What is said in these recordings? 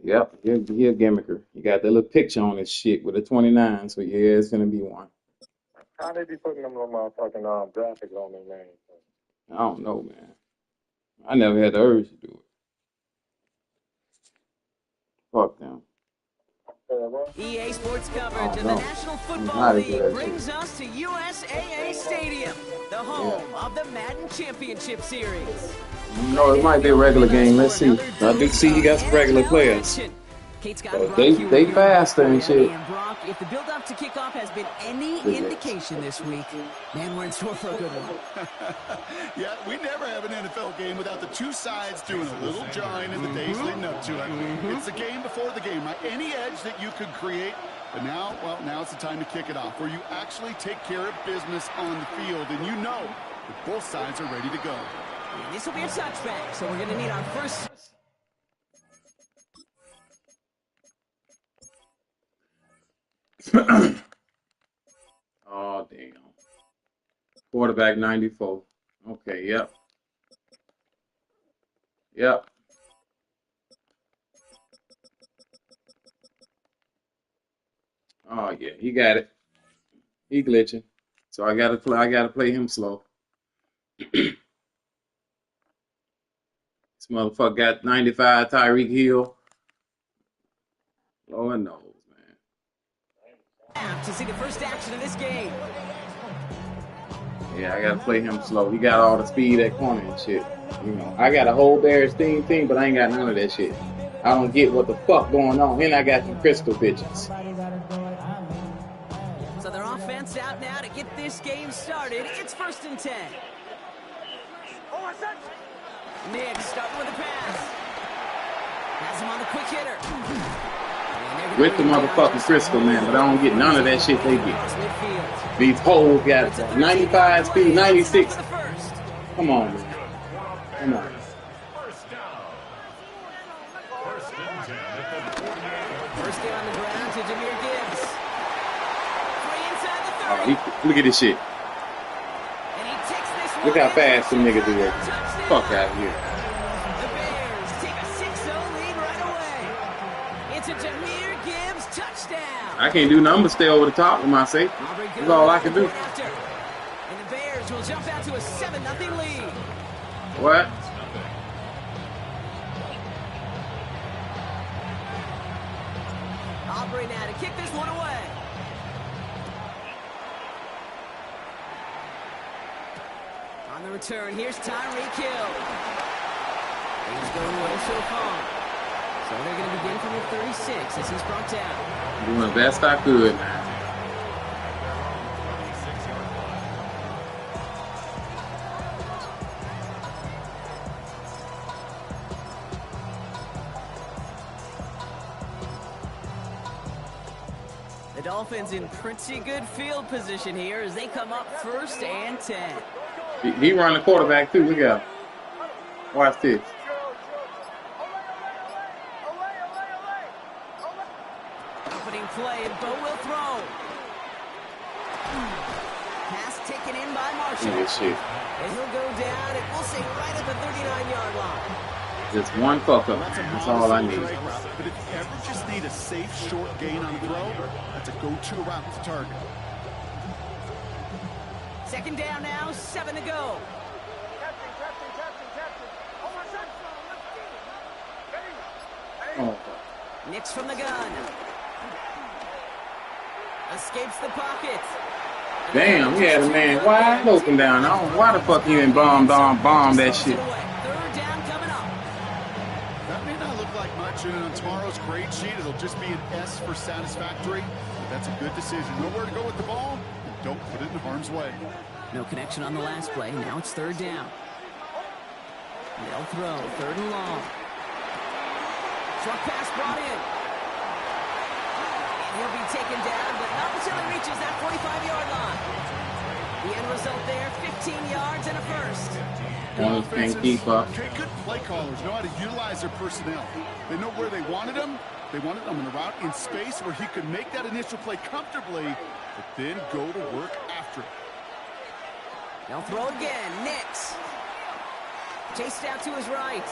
Yep, he a gimmicker. You got that little picture on his shit with a 29, so yeah, it's gonna be one. How they be putting them little motherfucking graphics on their names? I don't know, man. I never had the urge to do it. Fuck them. EA Sports coverage of the National Football League brings us to USAA Stadium, the home of the Madden Championship Series. No, it might be a regular game. Let's see. I do see you got some regular players. They faster and shit. Brock, if the build-up to kickoff has been any indication this week, man, we're in store for a good one. Yeah, we never have an NFL game without the two sides doing a little jawing in the days leading up to it. It's the game before the game, right? Any edge that you could create. But now, well, now it's the time to kick it off, where you actually take care of business on the field, and you know that both sides are ready to go. And this will be a touchback, so we're going to need our first... Oh, damn. Quarterback 94. Okay, yep. Yep. Oh, yeah, he got it. He glitching. So I gotta play him slow. This motherfucker got 95 Tyreek Hill. Lord knows, man. To see the first action of this game. Yeah, I gotta play him slow. He got all the speed at corner and shit. You know, I got a whole Bears team, but I ain't got none of that shit. I don't get what the fuck going on. And I got some crystal bitches. So their offense out now to get this game started. It's 1st and 10. Nick starting with the pass. Has him on the quick hitter. With the motherfucking crystal, man, but I don't get none of that shit they get. These hoes got 95 speed, 96. Come on, man. Come on. First down on the ground to Jahmyr Gibbs. Look at this shit. Look how fast some niggas do that. Fuck out of here. The Bears take a 6-0 lead right away. It's a Jahmyr Gibbs touchdown. I can't do nothing but stay over the top with my safety. That's all I can do. And the Bears will jump out to a 7-0 lead. What? Aubrey now to kick this one away. On the return, here's Tyreek Hill. He's going well so far. So they're going to begin from the 36 as he's brought down. Doing the best I could. The Dolphins in pretty good field position here as they come up 1st and 10. He run the quarterback too. Look out. Watch this. Opening play, and Bo will throw. Pass taken in by Marshall. Look at this shit. And he'll go down, and we'll say right at the 39-yard line. Just one fuck up. That's all I need. But if you ever just need a safe, short gain on the throw, that's a go-to route to target. 2nd down now, 7 to go. Oh. Nix from the gun. Escapes the pocket. Damn, he had a man wide open down. I don't know why the fuck he didn't bomb that shit. 3rd down coming up. That may not look like much, and on tomorrow's grade sheet, it'll just be an S for satisfactory. But that's a good decision. Nowhere to go with the ball, and don't put it in harm's way. No connection on the last play. Now it's 3rd down. They'll throw. 3rd and long. Short pass brought in. And he'll be taken down, but not until he reaches that 45-yard line. The end result there, 15 yards and a first. Can't keep up. Okay, good play callers know how to utilize their personnel. They know where they wanted him. They wanted him in a route in space where he could make that initial play comfortably, but then go to work after it. They'll throw again. Nix. Chased out to his right.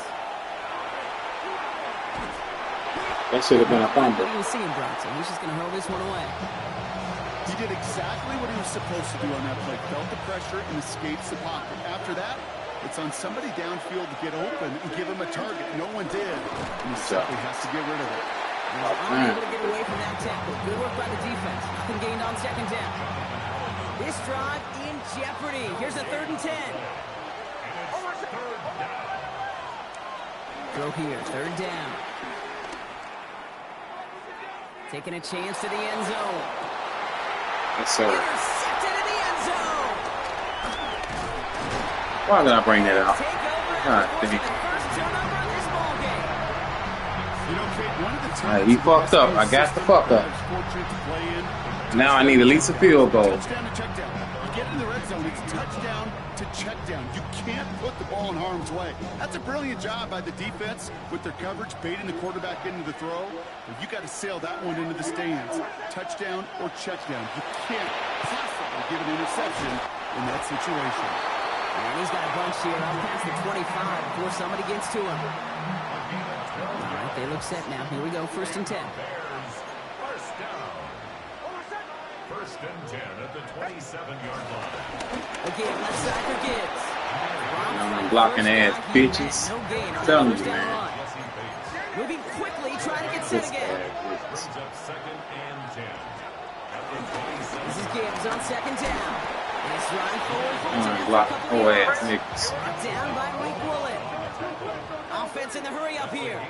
That should have been a fumble. He was seeing Bronson. He's just going to hurl this one away. He did exactly what he was supposed to do on that play. Felt the pressure and escapes the pocket. After that, it's on somebody downfield to get open and give him a target. No one did. And he simply has to get rid of it. He's unable to get away from that tackle. Good work by the defense. Nothing gained on second down. This drive in jeopardy. Here's a 3rd and 10. Throw here, 3rd down. Taking a chance to the end zone. Yes, sir. Intercepted in the end zone. Why did I bring that out? Take over God and dang. first turnover of this ball game. You know, Kate, one of the Alright, he fucked up. I got the fuck up. Now I need at least a field goal. Touchdown to check down. You get in the red zone, it's touchdown to check down. You can't put the ball in harm's way. That's a brilliant job by the defense with their coverage, baiting the quarterback into the throw. But you got to sail that one into the stands. Touchdown or check down. You can't possibly give an interception in that situation. And he's got a bunch here up past the 25 before somebody gets to him. All right, they look set now. Here we go, 1st and 10. First and 10 at the 27-yard line. Again, left side for Gibbs. I'm blocking ass bitches. No gain on Telling the you, first down man. run. Moving quickly, trying to get set again. Brings up 2nd and 10 at the 27. This is Gibbs on 2nd down. He's running forward for I'm blocking whole ass niggas. Brought down by Mike Bullet. Offense in the hurry up here.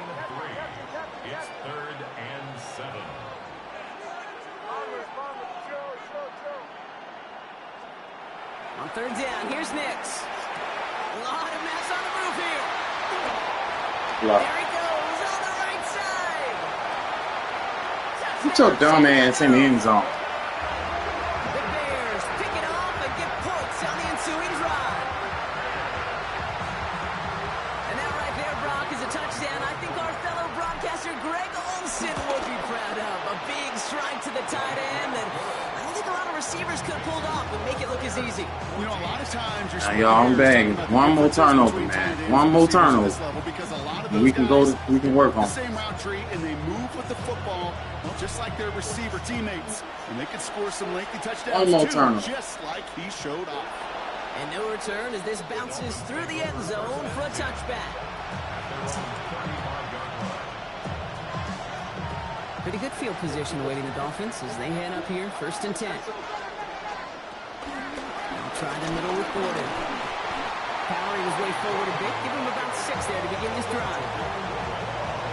It's 3rd and 7. On 3rd down, here's Nix. A lot of mess on the move here. Block. There he goes on the right side. Put your dumb ass in the end zone. The Bears pick it off and get points on the ensuing drive. And that right there, Brock, is a touchdown I think our fellow broadcaster Greg Olson would be proud of. A big strike to the tight end that I don't think a lot of receivers could have pulled off and make it look as easy. You know, a lot of times you're Now, y'all, I'm begging. One more turnover, man. One more turnover. And we can go. We can work on the it. same route tree, and they move with the football, well, just like their receiver teammates, and they can score some lengthy touchdowns One more too, turnover. just like he showed off. And no return as this bounces through the end zone for a touchback. Pretty good field position awaiting the Dolphins as they head up here, 1st and 10. They'll try the middle with Gordon. Powering his way forward a bit, give him about 6 there to begin this drive.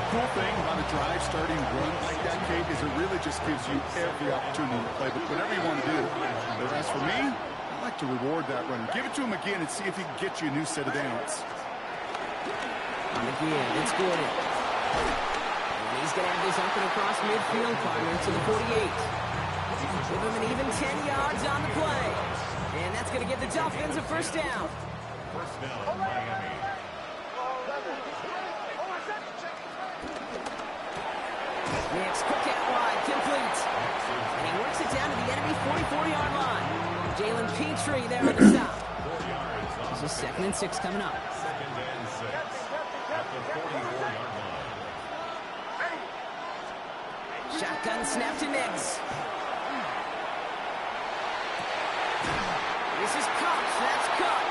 Cool thing about a drive starting run like that, Kate, is it really just gives you every opportunity to play, but whatever you want to do. But as for me, I like to reward that run. Give it to him again and see if he can get you a new set of downs. And again, it's Gordon. And he's going to have this up and across midfield, partner to the 48. Give him an even 10 yards on the play. And that's going to give the Dolphins a 1st down. First down, Miami. Nix, quick out wide, complete. And he works it down to the enemy 44-yard line. Jalen Petrie there at the stop. This is 2nd and 6 coming up. 2nd and 6 at the 44-yard line. Shotgun snap to Nix. This is Cox. That's Cook.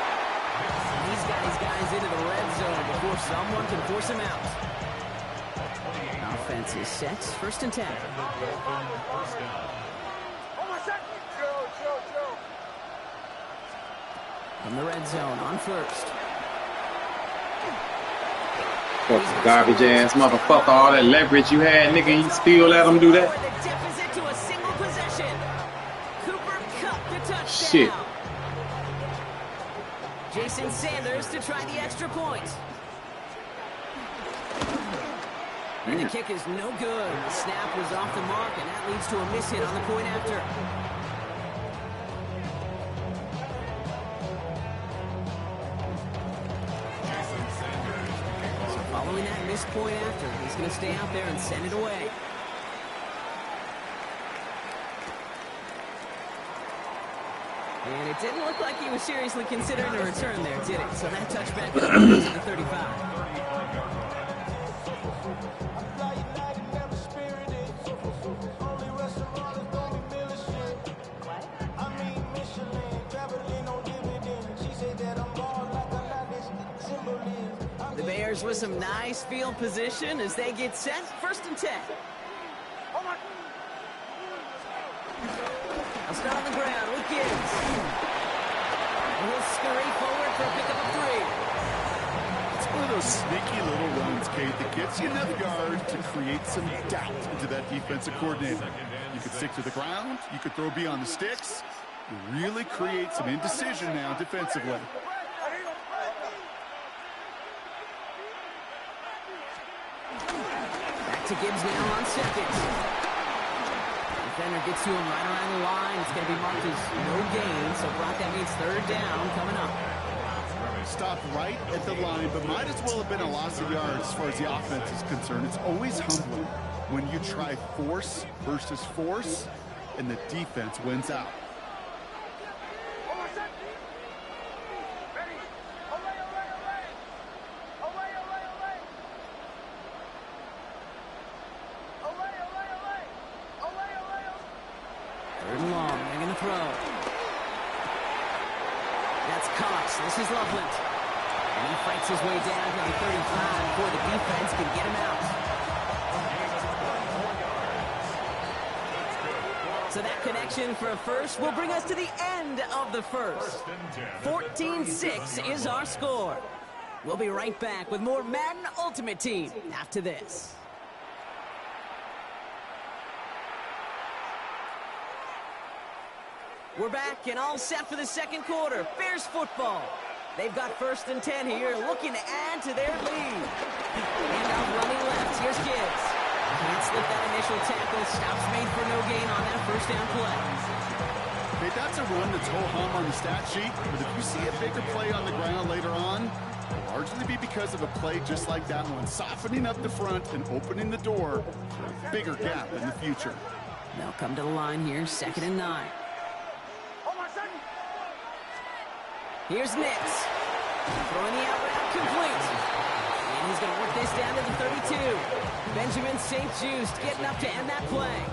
He's got his guys into the red zone before someone can force him out. Offense is set. 1st and 10. First down. From the red zone on 1st. Fucking garbage ass motherfucker. All that leverage you had, nigga, you still let them do that? The deficit to a single possession. Cooper Kupp the touchdown. Shit. Jason Sanders to try the extra point. And the kick is no good. The snap was off the mark, and that leads to a miss hit on the point after. So following that missed point after, he's going to stay out there and send it away. And it didn't look like he was seriously considering a return there, did it? So that touchback goes to the 35. Bears with some nice field position as they get set. 1st and 10. I'll start on the ground with Gibbs. And he'll scurry forward for a pickup of 3. It's one of those sneaky little runs, Kate, that gets you enough yards to create some doubt into that defensive coordinator. You could stick to the ground. You could throw beyond the sticks. You really create some indecision now defensively. Back to Gibbs now on 2nd. Defender gets to him right around the line. It's going to be marked as no gain. So, Brock, that means 3rd down coming up. Stopped right at the line, but might as well have been a loss of yards as far as the offense is concerned. It's always humbling when you try force versus force, and the defense wins out. This is Loveland. And he fights his way down to the 35 before the defense can get him out. So that connection for a first will bring us to the end of the first. 14-6 is our score. We'll be right back with more Madden Ultimate Team after this. We're back and all set for the 2nd quarter. Bears football. They've got 1st and 10 here, looking to add to their lead. And out running left. Here's Gibbs. Can't slip that initial tackle. Stops made for no gain on that 1st down play. Okay, that's a run that's ho-hum on the stat sheet, but if you see a bigger play on the ground later on, it'll largely be because of a play just like that one, softening up the front and opening the door for a bigger gap in the future. They'll come to the line here, 2nd and 9. Here's Nix. Throwing the out route complete. And he's going to work this down to the 32. Benjamin St. Just getting up to end that play.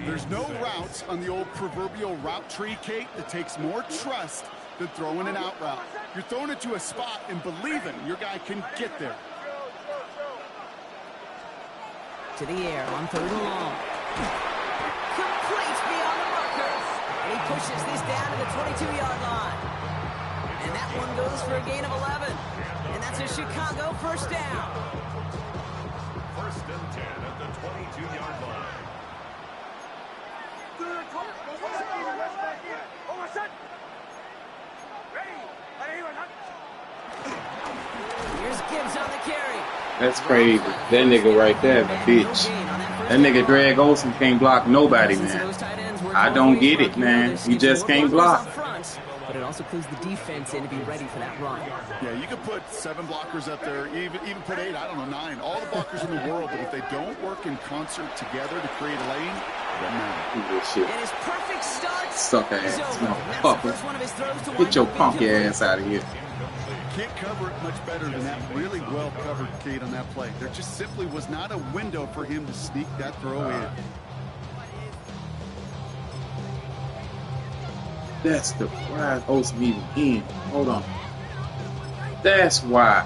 There's no routes on the old proverbial route tree, Kate, that takes more trust than throwing an out route. You're throwing it to a spot and believing your guy can get there. To the air on 3rd and long. Complete beyond the marker. And he pushes this down to the 22-yard line. And that one goes for a gain of 11. And that's a Chicago 1st down. 1st and 10 at the 22-yard line. Here's Gibbs on the carry. That's crazy. That nigga right there, bitch. That nigga Greg Olsen can't block nobody, man. I don't get it, man. He just can't block. But it also clues the defense in to be ready for that run. Yeah, you could put 7 blockers up there, even put 8, I don't know, 9. All the blockers in the world, but if they don't work in concert together to create a lane, it doesn't matter. And his perfect start Suck ass, motherfucker. Get your punk ass out of here. Can't cover it much better than that. Really well covered, Kate, on that play. There just simply was not a window for him to sneak that throw in. That's the why is Olsen even in? Hold on. That's why.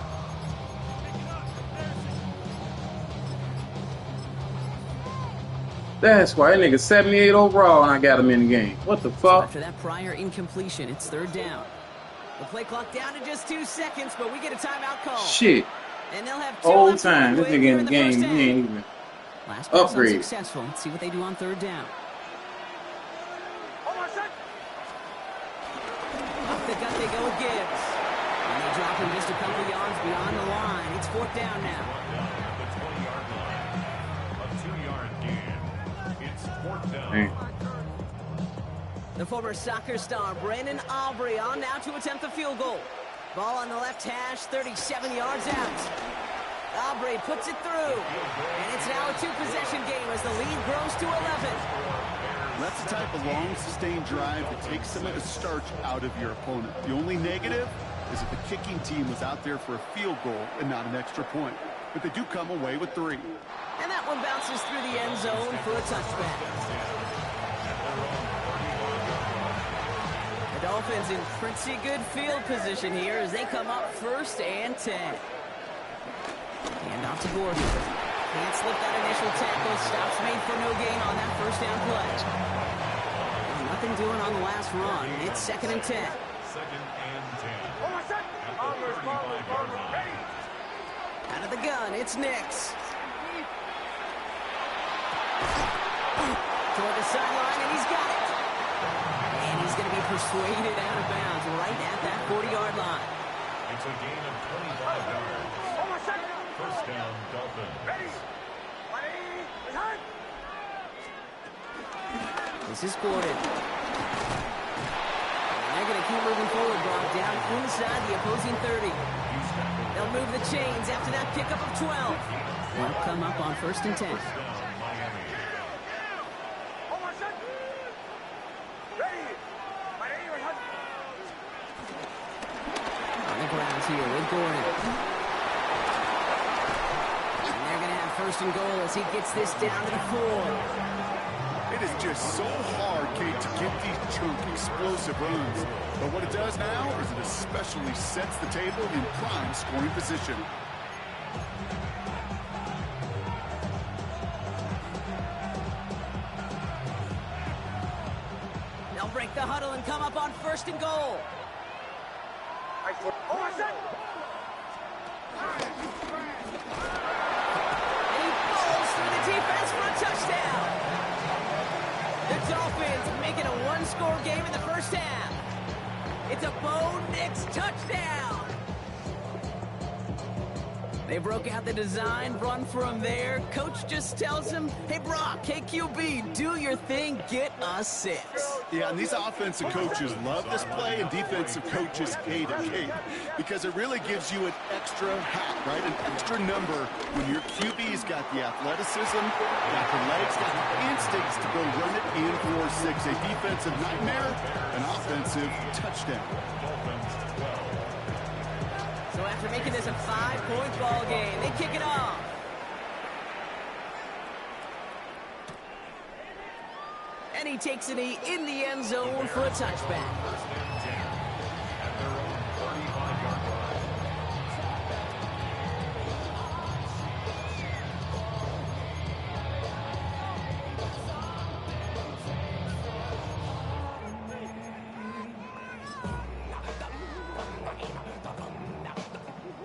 That's why. That nigga 78 overall and I got him in the game. What the fuck? So after that prior incompletion, it's 3rd down. The play clock down to just 2 seconds, but we get a timeout call. Shit. And they'll have 2 Whole time. This nigga in the game, he ain't even last pass upgrade. Unsuccessful. Let's see what they do on 3rd down. Up the gut they go with Gibbs. And they drop him just a couple yards beyond the line. It's 4th down now. The 20-yard line. A 2-yard gain. It's 4th down. Dang. The former soccer star, Brandon Aubrey, on now to attempt the field goal. Ball on the left hash, 37 yards out. Aubrey puts it through. And it's now a 2-possession game as the lead grows to 11. That's the type of long, sustained drive that takes some of the starch out of your opponent. The only negative is that the kicking team was out there for a field goal and not an extra point. But they do come away with 3. And that one bounces through the end zone for a touchback. The Dolphins in pretty good field position here as they come up 1st and 10. Hand off to Gordon. Can't slip that initial tackle. Stops made for no gain on that 1st down play. Well, nothing doing on the last run. It's 2nd and 10. 2nd and 10. At the 35-yard line. Out of the gun, it's Nix. Toward the sideline, and he's got it. And he's going to be persuaded out of bounds right at that 40-yard line. It's a gain of 25 yards. 1st down, Dolphins. This is Gordon. And they're going to keep moving forward, Brock, down inside the opposing 30. They'll move the chains after that pickup of 12. They'll come up on 1st and 10. On the ground here with Gordon. And they're going to have 1st and goal as he gets this down to the 4. It is just so hard, Kate, to get these chunky, explosive runs. But what it does now is it especially sets the table in prime scoring position. They'll break the huddle and come up on 1st and goal. And he falls through the defense for a touchdown. The Dolphins making a one-score game in the 1st half. It's a Bo Nix touchdown. They broke out the design, run from there. Coach just tells him, hey, Brock, KQB, do your thing, get us 6. Yeah, and these offensive coaches love this play, and defensive coaches hate it, Kate, because it really gives you an extra hat, right? An extra number when your QB's got the athleticism, got the legs, got the instincts to go run it in for 6. A defensive nightmare, an offensive touchdown. So after making this a 5-point ball game, they kick it off. And he takes it in the end zone for a touchback.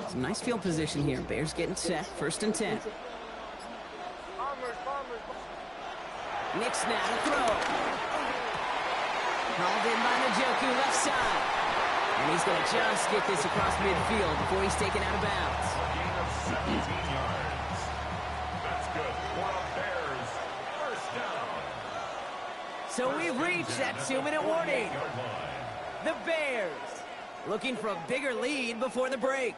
Some nice field position here. Bears getting set. 1st and 10. Nix now to throw. Hauled in by Njoku, left side. And he's going to just get this across midfield before he's taken out of bounds. Gain of 17 yards. That's good for the Bears. 1st down. So we've reached that 2-minute warning. The Bears looking for a bigger lead before the break.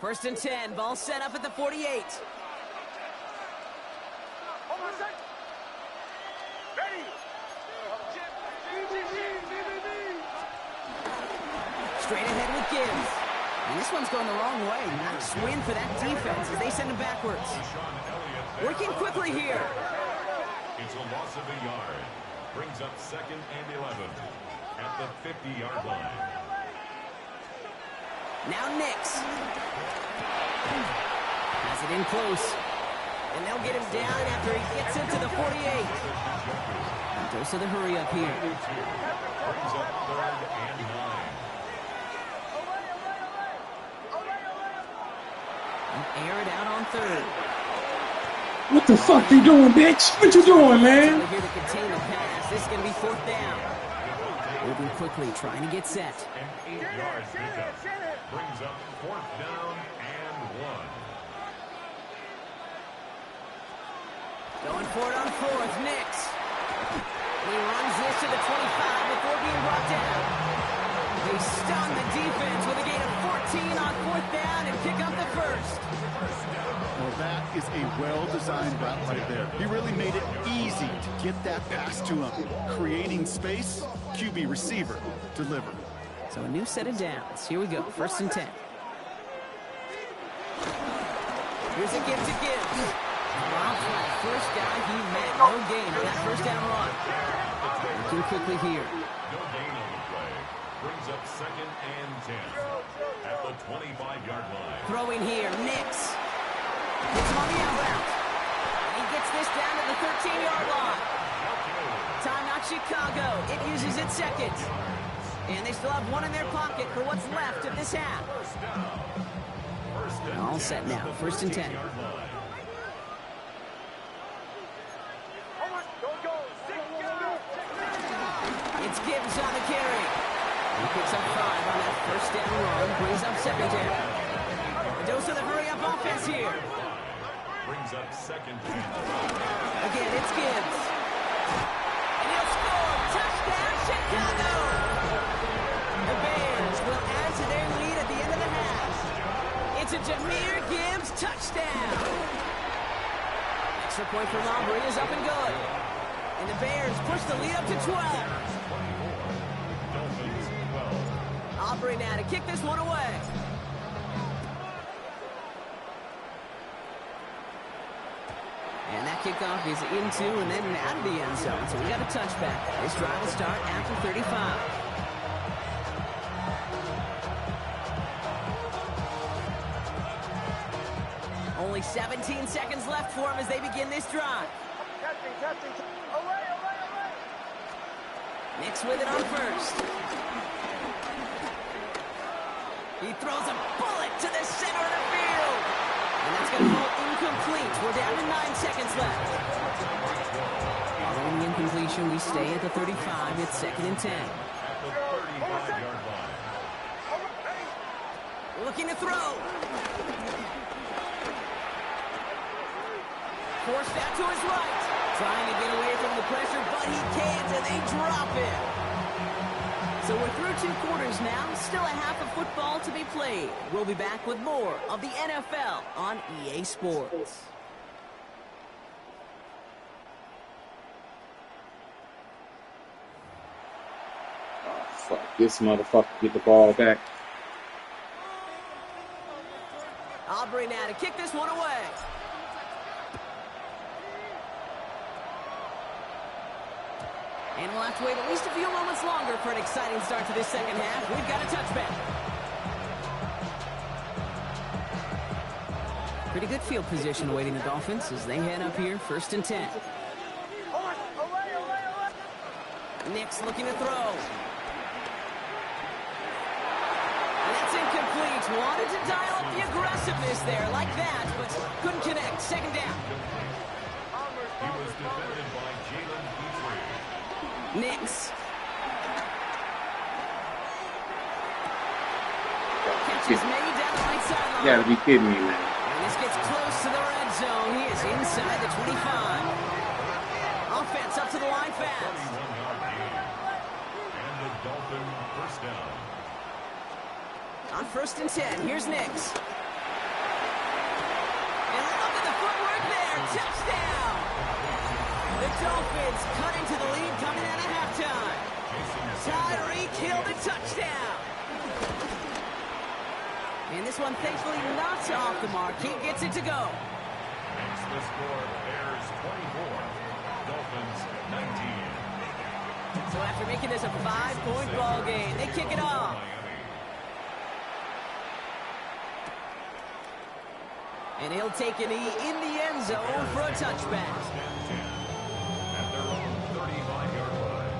First and 10, ball set up at the 48. Straight ahead with Gibbs. And this one's going the wrong way. Nice win for that defense as they send him backwards. Working quickly here. It's a loss of a yard. Brings up 2nd and 11 at the 50-yard line. Now Nix. Has it in close. And they'll get him down after he gets into the 48. Dose of the hurry up here. Brings up 3rd and 9. And air it out on 3rd. What the fuck you doing, bitch? What you doing, man? Here to contain the pass. This is going to be 4th down. Moving quickly, trying to get set. An 8-yard pickup. Brings up 4th down and 1. Going for it on 4th, Nix. He runs this to the 25 before being brought down. They stun the defense with a gain of 14 on 4th down and pick up the 1st. Well, that is a well-designed route right there. He really made it easy to get that pass to him. Creating space, QB receiver, deliver. So a new set of downs. Here we go, 1st and 10. Here's a give to Gibbs. Wow, for the first guy he met. No gain on that first down run. Looking quickly here. No gain on the play. Brings up 2nd and 10 at the 25-yard line. Throwing here, Nix. Gets him on the out route. And he gets this down to the 13-yard line. Timeout Chicago. It uses its second. And they still have one in their pocket for what's left of this half. All set now. 1st and 10. It's Gibbs on the carry. He picks up 5 on that first down run. Brings up 2nd down. A dose of the hurry-up offense here. Brings up 2nd and 10. Again, it's Gibbs. And he'll score. Touchdown, Chicago. The Bears will add to their lead at the end of the half. It's a Jahmyr Gibbs touchdown. Extra point for Lombre is up and good. And the Bears push the lead up to 12. Aubrey now to kick this one away. And that kickoff is into and then out of the end zone. So we got a touchback. This drive will start after 35. Only 17 seconds left for him as they begin this drive. Nix with it on first. He throws a bullet to the center of the field. And that's going to fall incomplete. We're down to 9 seconds left. Following the incompletion, we stay at the 35. It's 2nd and 10. Looking to throw. Forced out to his right. Trying to get away from the pressure, but he can't, and they drop it. So we're through 2 quarters now. Still a half of football to be played. We'll be back with more of the NFL on EA Sports. Oh, fuck. This motherfucker get the ball back. Aubrey now to kick this one away. And we'll have to wait at least a few moments longer for an exciting start to this second half. We've got a touchback. Pretty good field position awaiting the Dolphins as they head up here, 1st and 10. Nix looking to throw. And that's incomplete. Wanted to dial up the aggressiveness there like that, but couldn't connect. 2nd down. He was defended by Jalen Petrie. Nix. Catches made down the right sideline. You gotta be kidding me, man. And this gets close to the red zone. He is inside the 25. Offense up to the line fast. 21-yard gain. And the Dolphin 1st down. On 1st and 10, here's Nix. And look at the footwork there. Touchdown. The Dolphins cut into the lead coming out of halftime. Tyreek Hill the touchdown. And this one thankfully not off the mark. He gets it to go. Makes the score Bears 24, Dolphins 19. So after making this a 5-point ball game, they kick it off. And he'll take a knee in the end zone for a touchback. At their own 35-yard line.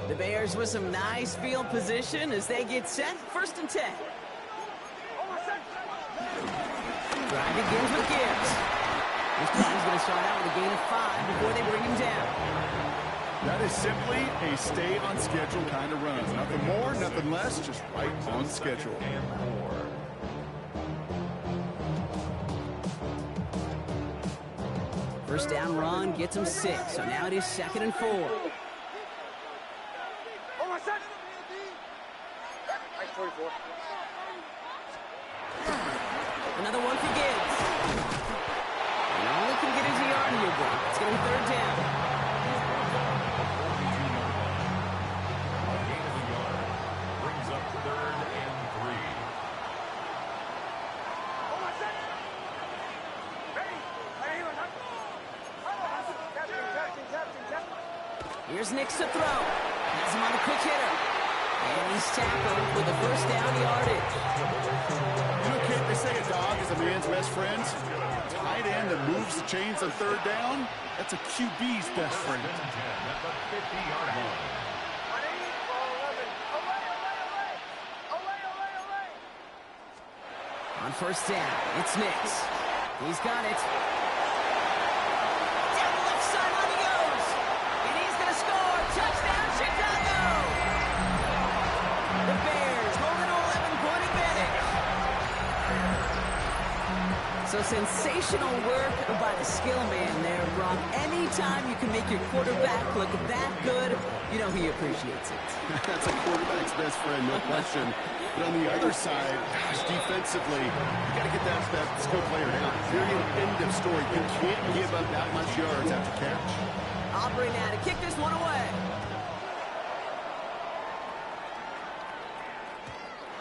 The Bears with some nice field position as they get set. 1st and 10. Drive begins with Gibbs. This time he's going to start out with a gain of 5 before they bring him down. That is simply a stay on schedule kind of run. Nothing more, nothing less, just right on schedule. And 4. First down run gets him 6, so now it is 2nd and 4. Another one for Gibbs. And all he can get is a yard here, bro. It's going to be 3rd down. Here's Nick's to throw. Has him on the quick hitter. And he's tackled with a first down yardage. You know, Kate, they say a dog is a man's best friend. Tight end that moves the chains on third down, that's a QB's best friend. On first down, it's Nix. He's got it. Down the left sideline he goes. And he's going to score. Touchdown, Chicago. The Bears hold an 11-point advantage. So sensational work by the skill man there, Brock. Anytime you can make your quarterback look that good, you know he appreciates it. That's a quarterback's best friend, no question. But on the other side, gosh, defensively, you got to get that skill player down. Period, end of story. You can't give up that much yards after catch. Aubrey now to kick this one away.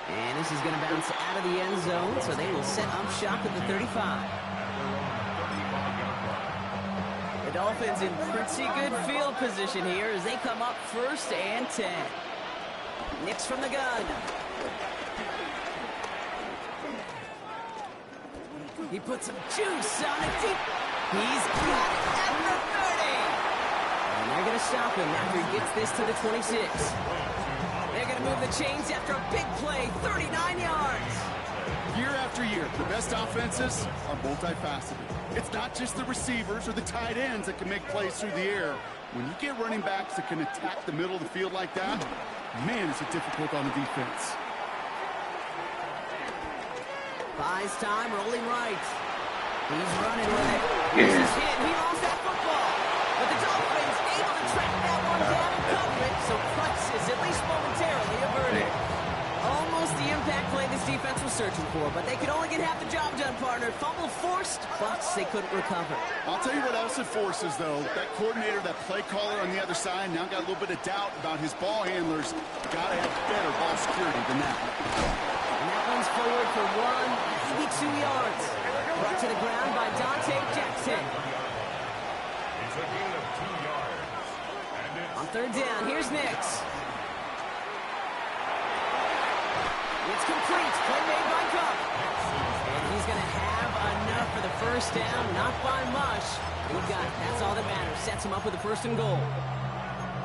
And this is going to bounce out of the end zone, so they will set up shop at the 35. The Dolphins in pretty good field position here as they come up first and 10. Nix from the gun. He puts some juice on it deep. He's got it at the 30. And they're going to stop him after he gets this to the 26. They're going to move the chains after a big play, 39 yards. Year after year, the best offenses are multifaceted. It's not just the receivers or the tight ends that can make plays through the air. When you get running backs that can attack the middle of the field like that, man, is it difficult on the defense. Buys time, rolling right. He's running with it. Here's his hit. He lost that football. But the Dolphins able to track that one down and cover it, so Clutch is at least momentarily averted. Almost the impact play this defense was searching for, but they could only get half the job done, partner. Fumble forced, but they couldn't recover. I'll tell you what else it forces, though. That coordinator, that play caller on the other side, now got a little bit of doubt about his ball handlers. Got to have better ball security than that. And that one's forward for 1, maybe 2 yards. Brought to the ground by Dante Jackson. It's a gain of 2 yards. On third down, here's Nix. It's complete. Play made by Cup. And he's going to have enough for the first down. Not by much. He got it. That's all that matters. Sets him up with a first and goal.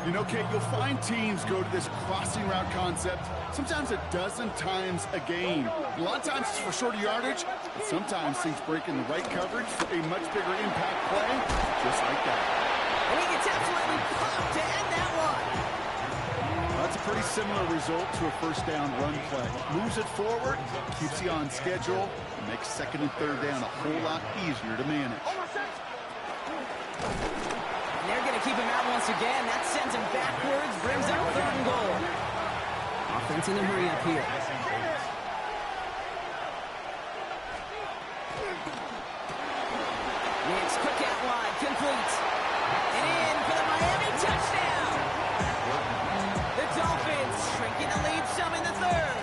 You know, Kate, you'll find teams go to this crossing route concept sometimes a dozen times a game. A lot of times it's for shorter yardage, but sometimes things break in the right coverage for a much bigger impact play, just like that. And he gets absolutely popped to end that one. That's a pretty similar result to a first down run play. Moves it forward, keeps you on schedule, and makes second and third down a whole lot easier to manage. And they're going to keep him out once again. That sends him backwards, brings up third and goal. Offense in the hurry up here. Nix, quick out wide, complete. And in for the Miami touchdown. The Dolphins shrinking the lead some in the third.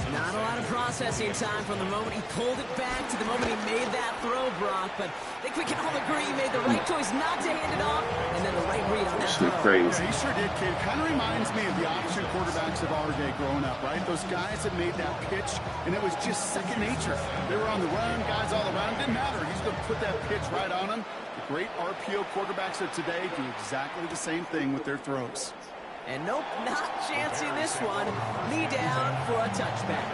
Not a lot of processing time from the moment he pulled it back to the moment he made that throw, Brock. But I think we can all agree he made the right choice not to hand it off, and then the right read on that throw. Crazy. Yeah, he sure did, kid. Kind of reminds me of the option quarterbacks of our day growing up, right? Those guys that made that pitch, and it was just second nature. They were on the run, guys all around. Didn't matter. He's going to put that pitch right on him. The great RPO quarterbacks of today do exactly the same thing with their throws. And nope, not chancing this one. Knee down for a touchback.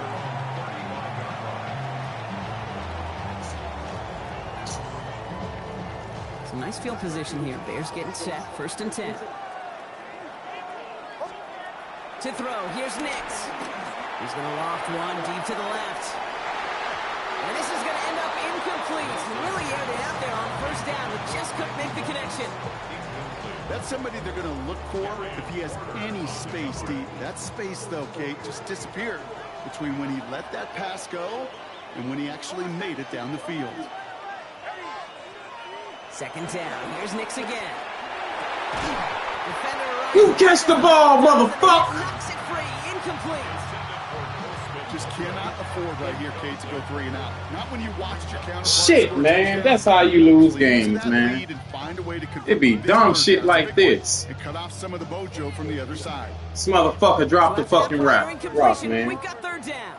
Some nice field position here. Bears getting set. First and 10. To throw. Here's Nix. He's going to loft one deep to the left. And this is going to end up incomplete. Really aired it out there on first down, but just couldn't make the connection. That's somebody they're going to look for if he has any space deep. That space, though, Kate, just disappeared between when he let that pass go and when he actually made it down the field. Second down. Here's Nix again. Defender right. You catch the ball, motherfucker! Knocks it free. Incomplete. Just cannot afford right here, Kate, to go 3 and out. Not when you watched your counterpart. Shit, man. That's how you lose games, man. It be dumb shit like this. And cut off some of the mojo from the other side. This motherfucker dropped the fucking rock, man. We've got third down.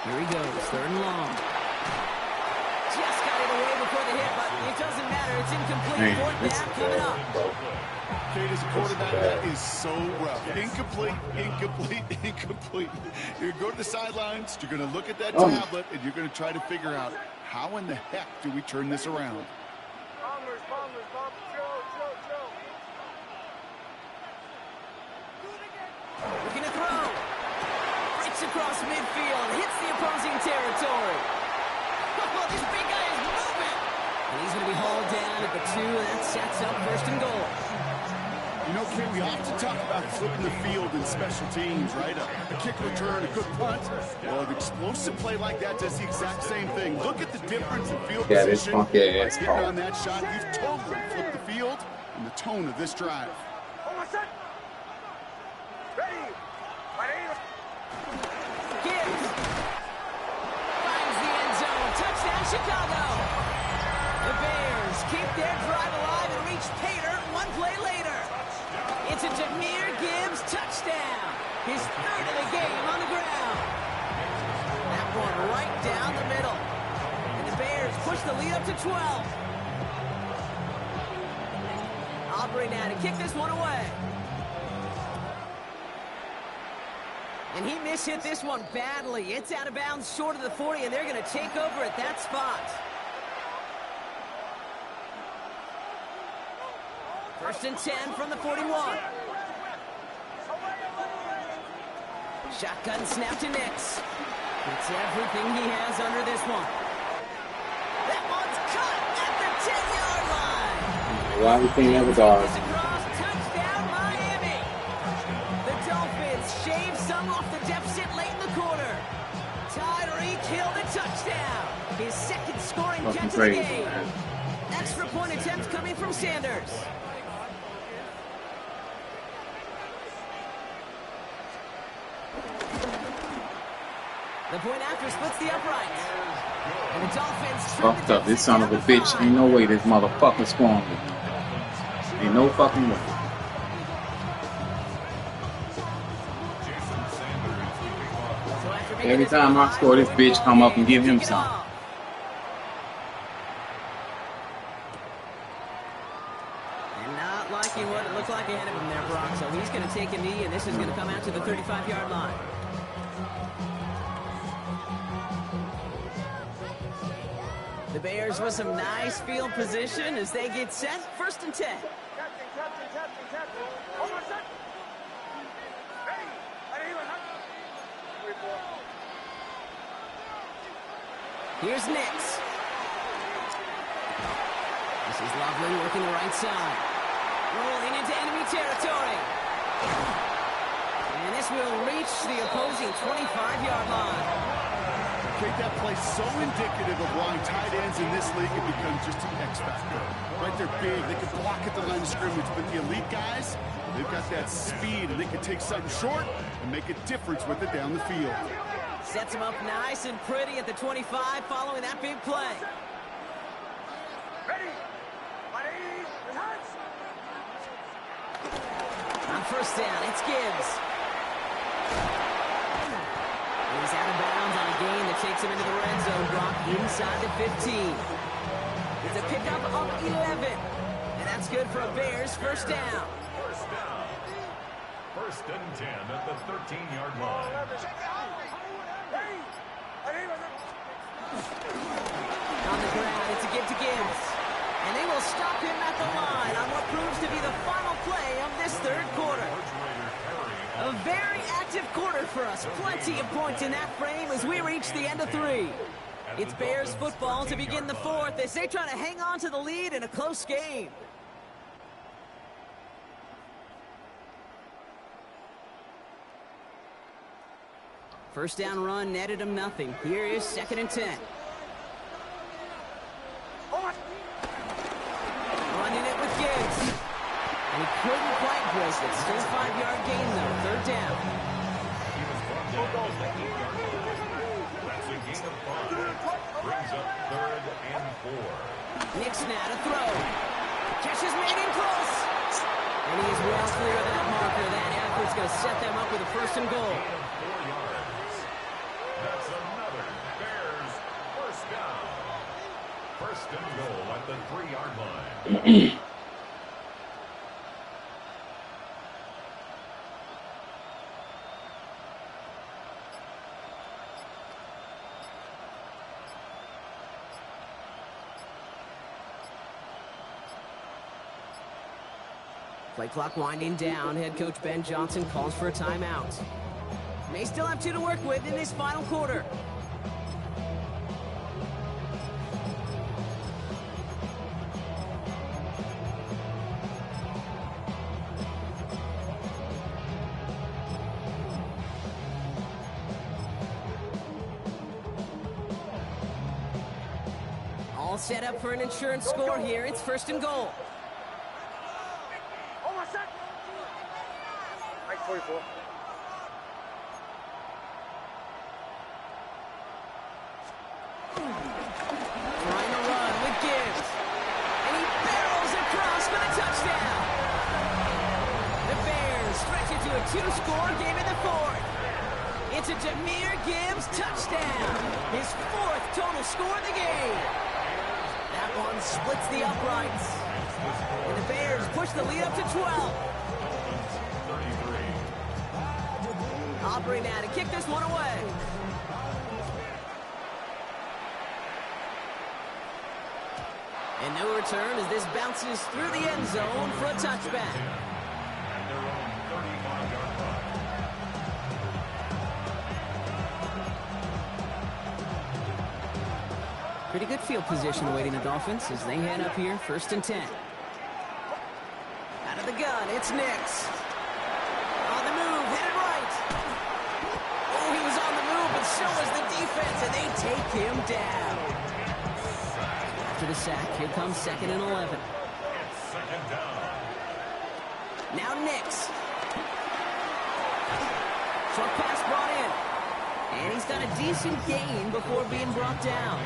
Here he goes, third and long. Just got it away before the hit, but it doesn't matter. It's incomplete. Fourth down coming up. Kate, as a quarterback, that is so rough. Incomplete, incomplete, incomplete. You're going to go to the sidelines, you're going to look at that tablet, and you're going to try to figure out how in the heck do we turn this around. Looking to throw. Breaks across midfield. Hits the opposing territory. Oh, this big guy is moving. And he's going to be hauled down at the 2, and that sets up first and goal. You know, Kate, we often talk about flipping the field in special teams, right? A kick return, a good punt. Well, an explosive play like that does the exact same thing. Look at the difference in field position. Getting on that shot, you've totally flipped the field and the tone of this drive. Gibbs finds the end zone. Touchdown, Chicago. The Bears keep their drive alive and reach Pater 1 play later. It's a Jahmyr Gibbs touchdown. His third of the game on the ground. That one right down the middle. And the Bears push the lead up to 12. Aubrey now to kick this one away. And he mishit this one badly. It's out of bounds short of the 40, and they're going to take over at that spot. First and 10 from the 41. Shotgun snap to Nix. It's everything he has under this one. That one's cut at the 10-yard line. Why we can't have a dog? Touchdown, Miami. The Dolphins shave some off the deficit late in the quarter. Tyreek Hill the touchdown. His second scoring jet to the game. Extra point attempt coming from Sanders. The point after splits the uprights. And the Dolphins fucked up. This son of a bitch. Ain't no way this motherfucker scoring with me. Ain't no fucking way. Every time I score, this bitch come up and give him something. And not liking what it looked like ahead of him there, Brock. So he's going to take a knee, and this is going to come out to the 35-yard line. The Bears with some nice field position as they get set. First and 10. Here's Nix. This is Lovely working the right side. Rolling into enemy territory. And this will reach the opposing 25-yard line. Okay, that play's so indicative of why tight ends in this league have become just an X factor. Right, they're big, they can block at the line of scrimmage, but the elite guys, they've got that speed, and they can take something short and make a difference with it down the field. Sets him up nice and pretty at the 25 following that big play. Ready? On first down, it's Gibbs. He's out of bounds on a gain that takes him into the red zone, Brock, inside the 15. It's a pickup of 11. And that's good for a Bears first down. First down. First and 10 at the 13-yard line. On the ground, it's a give to Gibbs. And they will stop him at the line on what proves to be the final play of this third quarter. A very active quarter for us. Plenty of points in that frame as we reach the end of 3. It's Bears football to begin the 4th as they try to hang on to the lead in a close game. First down run netted him nothing. Here is 2nd and 10. Running it with Gibbs. And he couldn't quite break it. Still 5-yard gain, though. 3rd down. He was brought down at the 8-yard line. That's a gain of 5. Brings up 3rd and 4. Nix now to throw. Catch is made in close. And he is well clear of that marker. That effort's going to set them up with a 1st and goal. 4 yards. That's another Bears 1st down. 1st and goal at the 3-yard line. Play clock winding down. Head coach Ben Johnson calls for a timeout. May still have 2 to work with in this final quarter. All set up for an insurance score here. It's 1st and goal. 44. Trying to run with Gibbs. And he barrels across for the touchdown. The Bears stretch it to a 2-score game in the 4th. It's a Jahmyr Gibbs touchdown. His 4th total score of the game. That one splits the uprights. And the Bears push the lead up to 12. Aubrey now to kick this one away. And no return as this bounces through the end zone for a touchback. At their own 35-yard line. Pretty good field position awaiting the Dolphins as they head up here, 1st and 10. Out of the gun, it's Nix. On the move, headed right. Oh, he was on the move, but so was the defense, and they take him down. After the sack, here comes 2nd and 11. It's 2nd down. Now Nix. Short pass brought in. And he's got a decent gain before being brought down.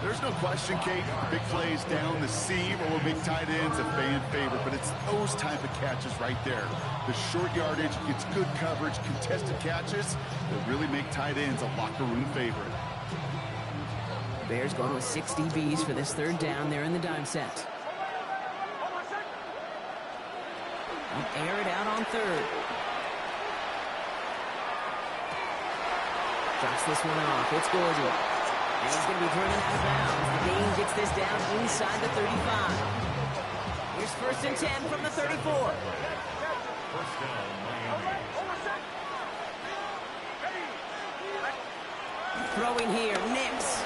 There's no question, Kate, big plays down the seam or big tight ends a fan favorite, but it's those type of catches right there. The short yardage gets good coverage, contested catches that really make tight ends a locker room favorite. Bears going with 6 DBs for this 3rd down there in the dime set. They'll air it out on 3rd. Drops this one off. It's Gordon. And he's going to be driven out of bounds. The gain gets this down inside the 35. Here's 1st and 10 from the 34. 1st down, Miami. Throwing here, Nix.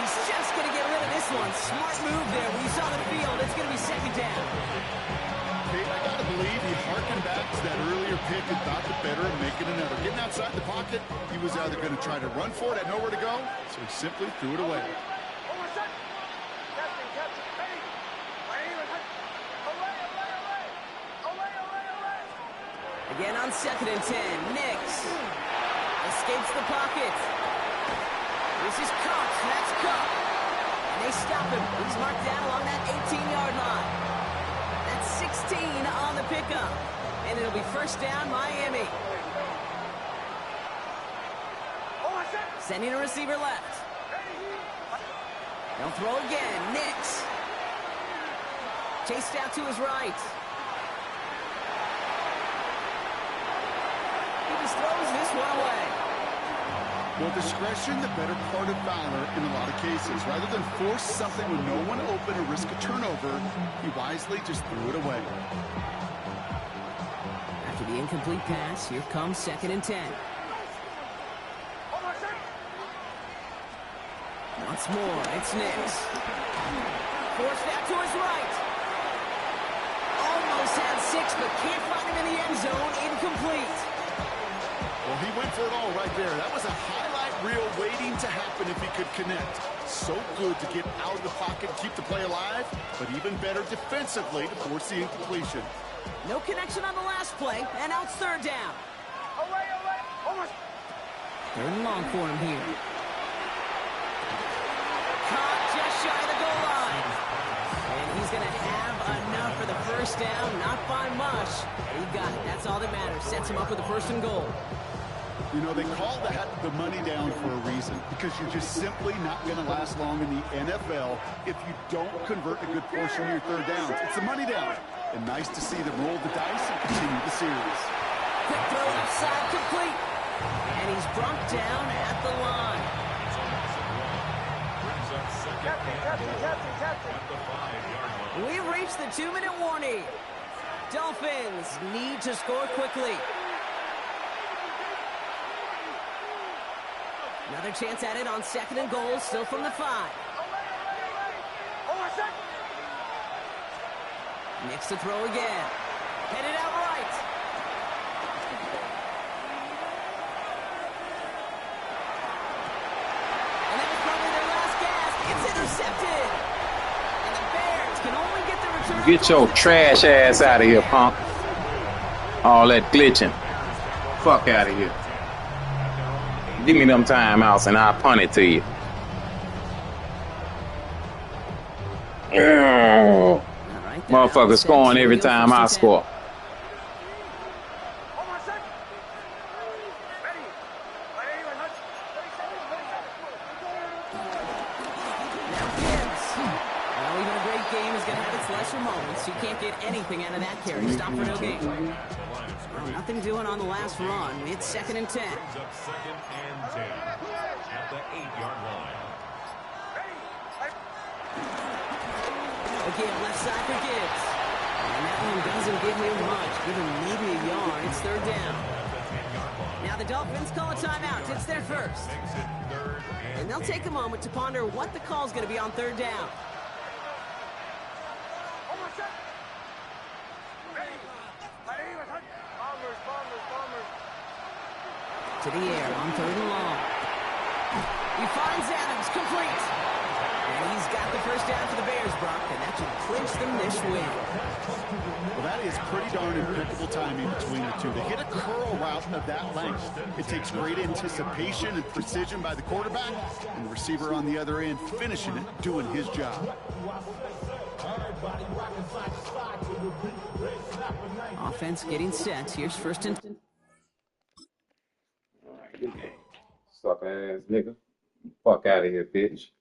He's just going to get rid of this one. Smart move there. When you saw the field, it's going to be 2nd down. Kate, I got to believe he harkened back to that earlier pick and thought the better of making another. Getting outside the pocket, he was either going to try to run for it, had nowhere to go, so he simply threw it away. Again on 2nd and 10, Nix escapes the pocket. This is Cox, that's Cup. And they stop him. He's marked down along that 18-yard line. That's 16 on the pickup. And it'll be 1st down, Miami. Sending a receiver left. They'll throw again, Nix. Chased out to his right. He just throws this one away. Well, discretion, the better part of valor in a lot of cases. Rather than force something with no one open or risk a turnover, he wisely just threw it away. After the incomplete pass, here comes 2nd and 10. Once more, it's Nix. Forced out to his right. Almost Almost had 6, but can't find him in the end zone. Incomplete. Well, he went for it all right there. That was a highlight reel waiting to happen if he could connect. So good to get out of the pocket and keep the play alive, but even better defensively to force the incompletion. No connection on the last play, and now it's third down. Third and long for him here. Caught just shy of the goal line. And he's going to have enough for the first down. Not by much. He got it. That's all that matters. Sets him up with a first and goal. You know, they call that the money down for a reason, because you're just simply not going to last long in the NFL if you don't convert a good portion of your third downs. It's the money down. And nice to see them roll the dice and continue the series. Quick throw left side complete. And he's brought down at the line. We've reached the 2-minute warning. Dolphins need to score quickly. Another chance at it on second and goal, still from the 5. Next to throw again. Headed out right. And that was probably their last gasp. It's intercepted. And the Bears can only get the return. Get your trash ass out of here, punk. All that glitching. Fuck out of here. Give me them timeouts and I'll punt it to you. Right, Motherfucker scoring every time I score. Well, even a great game is going to have its lesser moments. You can't get anything out of that carry. Stop for no gain. Well, nothing doing on the last run. It's second and 10. Second and 10 at the 8-yard line. Again, left side for Gibbs. And that one doesn't give him much. Give him maybe a yard. It's third down. Now the Dolphins call a timeout. It's their first. And they'll take a moment to ponder what the call's going to be on third down. To the air on third and long. He finds Adams, complete. And he's got the first down for the Bears, Brock, and that should clinch them this win. Well, that is pretty darn impeccable timing between the two. To hit a curl route of that length, it takes great anticipation and precision by the quarterback, and the receiver on the other end finishing it, doing his job. Offense getting set. Here's first and 10. All right, good game. Suck ass nigga. Fuck out of here, bitch.